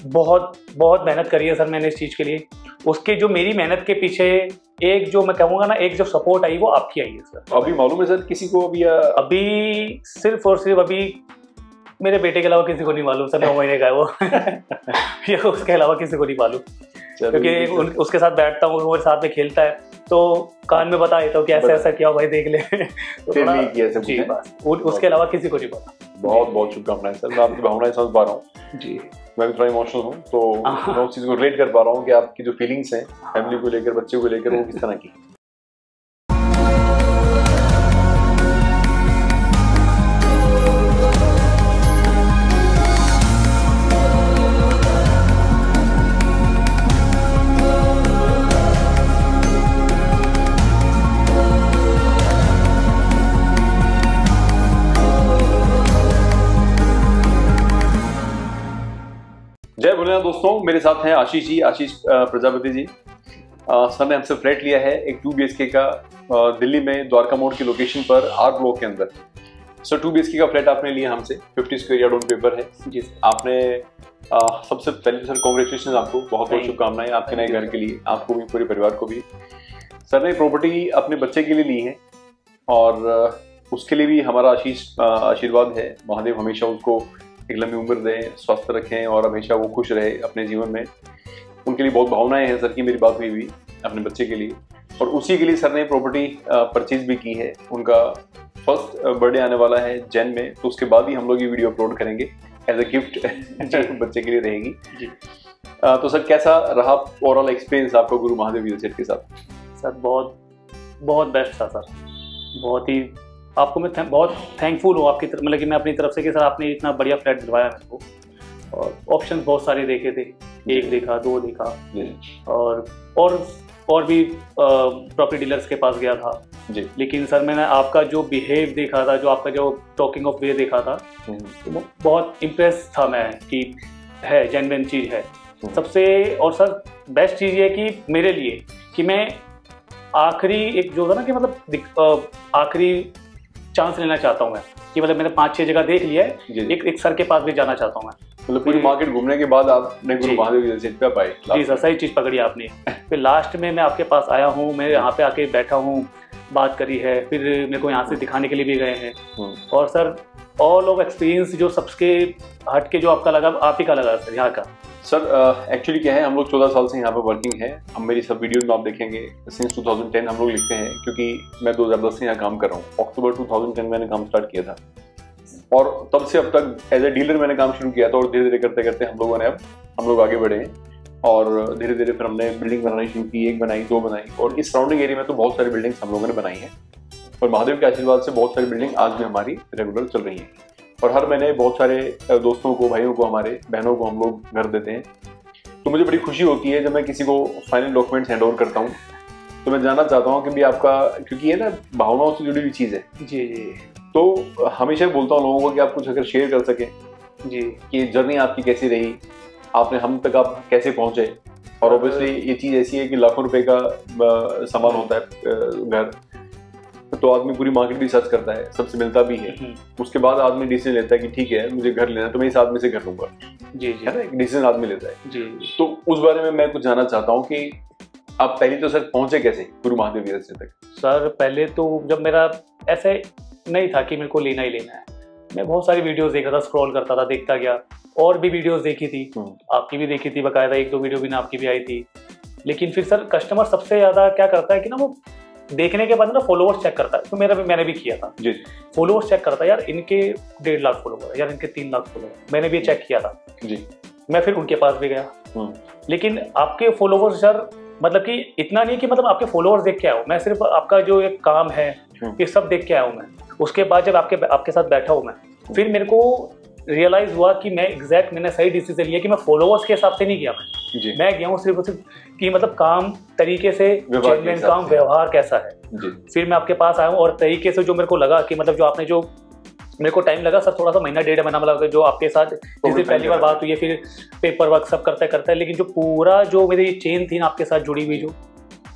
बहुत बहुत मेहनत करी है सर मैंने इस चीज़ के लिए। उसके जो मेरी मेहनत के पीछे एक जो मैं कहूँगा ना, एक जो सपोर्ट आई वो आपकी आई है सर। अभी मालूम है सर किसी को अभी अभी सिर्फ और सिर्फ अभी मेरे बेटे के अलावा किसी को नहीं मालूम सर, 9 महीने का है वो या उसके अलावा किसी को नहीं मालूम, क्योंकि उसके साथ बैठता हूँ, वो साथ में खेलता है तो कान में बता देता हूँ कि ऐसा ऐसा किया भाई देख ले तो जी बस उसके अलावा किसी को नहीं पता। बहुत बहुत शुभकामनाएं सर, मैं आपकी भावनाएं समझ पा रहा हूँ जी। मैं भी थोड़ा इमोशनल हूँ तो मैं उस चीज़ को रिलेट कर पा रहा हूँ कि आपकी जो फीलिंग्स हैं फैमिली को लेकर, बच्चे को लेकर, वो किस तरह की। जय भोलेनाथ दोस्तों, मेरे साथ हैं आशीष जी, आशीष प्रजापति जी। सर ने हमसे फ्लैट लिया है एक 2 BHK का दिल्ली में द्वारका मोड़ की लोकेशन पर आर ब्लॉक के अंदर। सर 2 BHK का फ्लैट आपने लिया हमसे, 50 स्क्वायर यार्ड ऑन पेपर है जी। आपने सबसे पहले सर कॉन्ग्रेचुलेशन, आपको बहुत बहुत शुभकामनाएं आपके नए घर के लिए, आपको भी, पूरे परिवार को भी। सर ने प्रॉपर्टी अपने बच्चे के लिए ली है और उसके लिए भी हमारा आशीर्वाद है। महादेव हमेशा उसको एक लंबी उम्र दें, स्वस्थ रखें और हमेशा वो खुश रहे अपने जीवन में। उनके लिए बहुत भावनाएं हैं सर की, मेरी बात हुई अपने बच्चे के लिए, और उसी के लिए सर ने प्रॉपर्टी परचेज भी की है। उनका फर्स्ट बर्थडे आने वाला है जैन में, तो उसके बाद ही हम लोग ये वीडियो अपलोड करेंगे एज अ गिफ्ट बच्चे के लिए रहेगी जी। तो सर कैसा रहा ओवरऑल एक्सपीरियंस आपका गुरु महादेव रियल एस्टेट के साथ? सर बहुत बहुत बेस्ट था सर, बहुत ही आपको मैं बहुत थैंकफुल हूँ आपकी तरफ, मतलब कि मैं अपनी तरफ से कि सर आपने इतना बढ़िया फ्लैट दिलवाया मेरे को। और ऑप्शंस बहुत सारे देखे थे, 1 देखा, 2 देखा और भी प्रॉपर्टी डीलर्स के पास गया था जी। लेकिन सर मैंने आपका जो बिहेव देखा था, जो आपका जो टॉकिंग ऑफ वे देखा था, तो बहुत इम्प्रेस था मैं कि है जेन्युइन चीज़ है सबसे। और सर बेस्ट चीज़ ये कि मेरे लिए कि मैं आखिरी एक जो था ना कि मतलब आखिरी चांस लेना चाहता हूँ मैं, कि मतलब मैंने 5-6 जगह देख लिया है, एक सर के पास भी जाना चाहता हूँ मैं। मतलब पूरी मार्केट घूमने के बाद आपने गुरु महादेव रियल एस्टेट पे पाए? जी सर, सही चीज़ पकड़ी आपने। फिर लास्ट में मैं आपके पास आया हूँ, मैं यहाँ पे आके बैठा हूँ, बात करी है, फिर मेरे को यहाँ से दिखाने के लिए भी गए हैं। और सर ऑल ऑफ एक्सपीरियंस जो सबके हट के जो आपका लगा, आप ही का लगा सर यहाँ का। सर एक्चुअली क्या है, हम लोग 14 साल से यहाँ पर वर्किंग है। हम मेरी सब वीडियोज में आप देखेंगे सिंस 2010 हम लोग लिखते हैं, क्योंकि मैं 2010 से यहाँ काम कर रहा हूँ। अक्टूबर 2010 मैंने काम स्टार्ट किया था और तब से अब तक एज ए डीलर मैंने काम शुरू किया था। और धीरे धीरे करते करते हम लोग आगे बढ़े और धीरे धीरे फिर हमने बिल्डिंग बनानी शुरू की, 1 बनाई, 2 बनाई, और इस सराउंडिंग एरिया में तो बहुत सारी बिल्डिंग्स हम लोगों ने बनाई हैं। और महादेव के आशीर्वाद से बहुत सारी बिल्डिंग आज भी हमारी रेगुलर चल रही हैं। और हर महीने बहुत सारे दोस्तों को, भाइयों को, हमारे बहनों को हम लोग घर देते हैं। तो मुझे बड़ी खुशी होती है जब मैं किसी को फाइनल डॉक्यूमेंट्स हैंड ओवर करता हूँ। तो मैं जानना चाहता हूँ कि भी आपका, क्योंकि ये ना भावनाओं से जुड़ी हुई चीज़ है जी जी, तो हमेशा बोलता हूँ लोगों को कि आप कुछ अगर शेयर कर सकें जी, कि जर्नी आपकी कैसी रही, आपने हम तक आप कैसे पहुँचे। और ऑब्वियसली ये चीज़ ऐसी है कि लाखों रुपए का सामान होता है घर, तो आदमी पूरी मार्केट भी सर्च करता है, सबसे मिलता भी है, उसके बाद आदमी डिसीजन लेता है कि ठीक है मुझे घर लेना है तो मैं इस आदमी से घर लूंगा जी जी, है ना, एक डिसीजन आदमी लेता है जी। तो उस बारे में मैं कुछ जानना चाहता हूँ कि आप पहले तो सर पहुंचे कैसे गुरु महादेव रियल एस्टेट तक? सर पहले तो जब मेरा ऐसे नहीं था कि मेरे को लेना ही लेना है, मैं बहुत सारी वीडियोस देखा था, स्क्रॉल करता था, देखता गया, और भी वीडियोस देखी थी, आपकी भी देखी थी बकायदा, 1-2 वीडियो भी ना आपकी भी आई थी। लेकिन फिर सर कस्टमर सबसे ज़्यादा क्या करता है कि ना, वो देखने के बाद ना फॉलोवर्स चेक करता है। तो मैंने भी किया था जी, फॉलोवर्स चेक करता है, यार इनके 1.5 लाख फॉलोवर है, यार इनके 3 लाख फॉलोवर, मैंने भी चेक किया था जी। मैं फिर उनके पास भी गया, लेकिन आपके फॉलोवर्स सर मतलब कि इतना नहीं कि मतलब आपके फॉलोवर्स देख के आया हूँ मैं, सिर्फ आपका जो एक काम है ये सब देख के आया हूँ मैं। उसके बाद जब आपके साथ बैठा हूँ मैं, फिर मेरे को रियलाइज हुआ कि मैंने सही डिसीजन लिया कि मैं फॉलोवर्स के हिसाब से नहीं गया मैं गया हूँ सिर्फ कि मतलब काम तरीके से, जेन्युइन काम, व्यवहार कैसा है। फिर मैं आपके पास आया हूँ और तरीके से जो मेरे को लगा कि मतलब जो आपने जो मेरे को टाइम लगा सर, थोड़ा सा महीना 1.5 महीना लगा जो आपके साथ जिस दिन पहली बार बात हुई है, फिर पेपर वर्क सब करते लेकिन जो पूरा जो मेरी चेन थी ना आपके साथ जुड़ी हुई, जो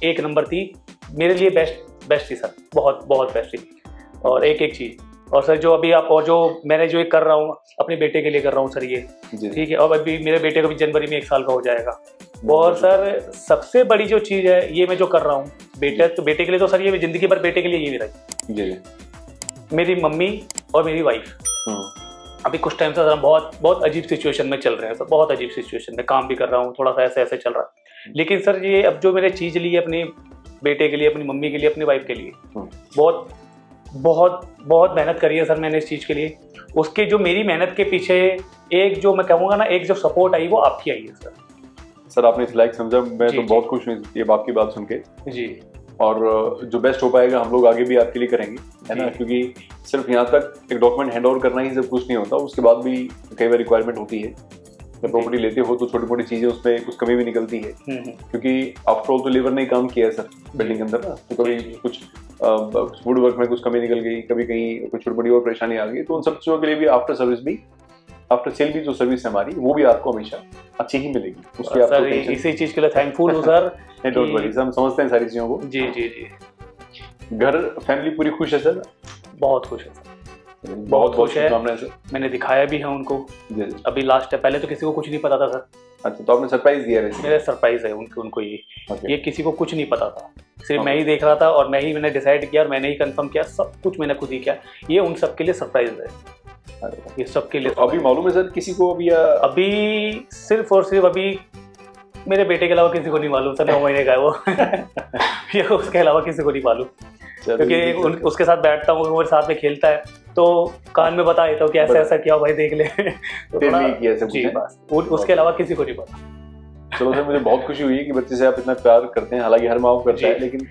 1 नंबर थी मेरे लिए, बेस्ट थी सर, बहुत बहुत बेस्ट थी। और एक चीज़ और सर जो अभी आप और जो मैंने जो ये कर रहा हूँ अपने बेटे के लिए कर रहा हूँ सर ये, ठीक है, और अभी मेरे बेटे को भी जनवरी में 1 साल का हो जाएगा। और सर सबसे बड़ी जो चीज़ है ये मैं जो कर रहा हूँ बेटे के लिए, तो सर ये जिंदगी भर बेटे के लिए ये रही। मेरी मम्मी और मेरी वाइफ अभी कुछ टाइम से सर बहुत अजीब सिचुएशन में चल रहे हैं सर, बहुत अजीब सिचुएशन में काम भी कर रहा हूँ, थोड़ा सा ऐसे चल रहा है। लेकिन सर ये अब जो मैंने चीज़ ली है अपने बेटे के लिए, अपनी मम्मी के लिए, अपनी वाइफ के लिए, बहुत बहुत बहुत मेहनत करी है सर मैंने इस चीज़ के लिए। उसके जो मेरी मेहनत के पीछे एक जो मैं कहूँगा ना, एक जो सपोर्ट आई वो आपकी आई है सर। सर आपने इस लायक समझा, मैं तो बहुत खुश हूँ ये आपकी बात सुन के जी। और जो बेस्ट हो पाएगा हम लोग आगे भी आपके लिए करेंगे, है ना, क्योंकि सिर्फ यहाँ तक एक डॉक्यूमेंट हैंड ओवर करना ही सब कुछ नहीं होता, उसके बाद भी कई बार रिक्वायरमेंट होती है। जब प्रॉपर्टी लेते हो तो छोटी मोटी चीजें उसमें कुछ कमी भी निकलती है, क्योंकि आफ्टर ऑल तो लेबर ने काम किया है सर बिल्डिंग के अंदर ना, तो कभी कुछ वुड वर्क में कुछ कमी निकल गई, कभी कहीं कुछ छोटी मोटी और परेशानी आ गई, तो उन सब चीजों के लिए भी आफ्टर सेल भी जो सर्विस है हमारी वो भी आपको हमेशा अच्छी ही मिलेगी। उसकी सर इसी चीज के लिए थैंकफुल हूँ सर। डोंट वरी, हम समझते हैं सारी चीजों को। जी जी जी। घर फैमिली पूरी खुश है सर? बहुत खुश है सर, बहुत खुश है। मैंने दिखाया भी है उनको अभी लास्ट है, पहले तो किसी को कुछ नहीं पता था सर। अच्छा, तो आपने सरप्राइज दिया? मेरा सरप्राइज है उनको ये ये किसी को कुछ नहीं पता था, सिर्फ मैं ही देख रहा था और मैंने डिसाइड किया और मैंने ही कंफर्म किया, सब कुछ मैंने खुद ही किया। ये उन सबके लिए सरप्राइज है, ये सबके लिए। तो अभी मालूम है सर किसी को? अभी सिर्फ और सिर्फ अभी मेरे बेटे के अलावा किसी को नहीं मालूम सर, 9 महीने का है वो। ये उसके अलावा किसी को नहीं मालूम, क्योंकि उसके साथ बैठता हूँ, वो साथ में खेलता है, तो कान में बता देता हूँ कि ऐसा किया भाई देख ले। तो जी बस, उसके अलावा किसी को नहीं पता। चलो सर, मुझे बहुत खुशी हुई है कि बच्चे से आप इतना प्यार करते हैं, हालांकि हर माँ करता है, लेकिन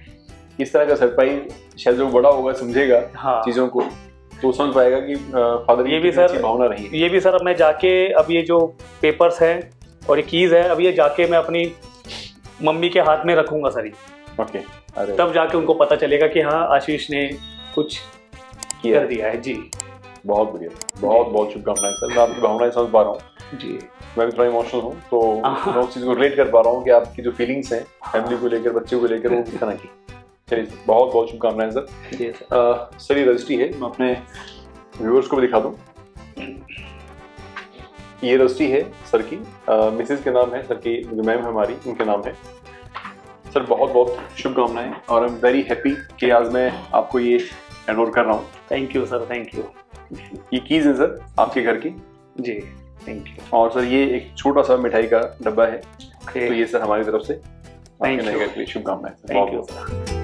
इस तरह का सरप्राइज शायद जो बड़ा होगा समझेगा चीजों को, तो समझ पाएगा कि फादर ये भी सर भावना रही। ये भी सर अब मैं जाके, अब ये जो पेपर्स हैं और ये कीज है, अब ये जाके मैं अपनी मम्मी के हाथ में रखूंगा सर। ओके, तब जाके उनको पता चलेगा कि हाँ आशीष ने कुछ कर दिया है। जी बहुत बढ़िया, बहुत बहुत शुभकामनाएं सर। मैं आपकी भावनाएं समझ पा रहा हूँ जी, मैं भी थोड़ा इमोशनल हूँ, तो मैं उस चीज़ को रिलेट कर पा रहा हूँ कि आपकी जो फीलिंग्स हैं फैमिली को लेकर, बच्चे को लेकर, वो किस तरह की। चलिए, बहुत बहुत शुभकामनाएं सर। जी सर, ये रजिस्ट्री है, मैं अपने व्यूअर्स को भी दिखा दूँ। ये रजिस्ट्री है सर की, मिसेज के नाम है, सर की जो मैम है हमारी, उनके नाम है। सर बहुत बहुत शुभकामनाएं, और आई एम वेरी हैप्पी कि आज मैं आपको ये हैंड ओवर कर रहा हूँ। Thank you sir, thank you. ये कीज है सर आपके घर की। जी थैंक यू। और सर ये एक छोटा सा मिठाई का डब्बा है, तो ये सर हमारी तरफ से थैंक यू। शुभकामनाएं। Thank you sir.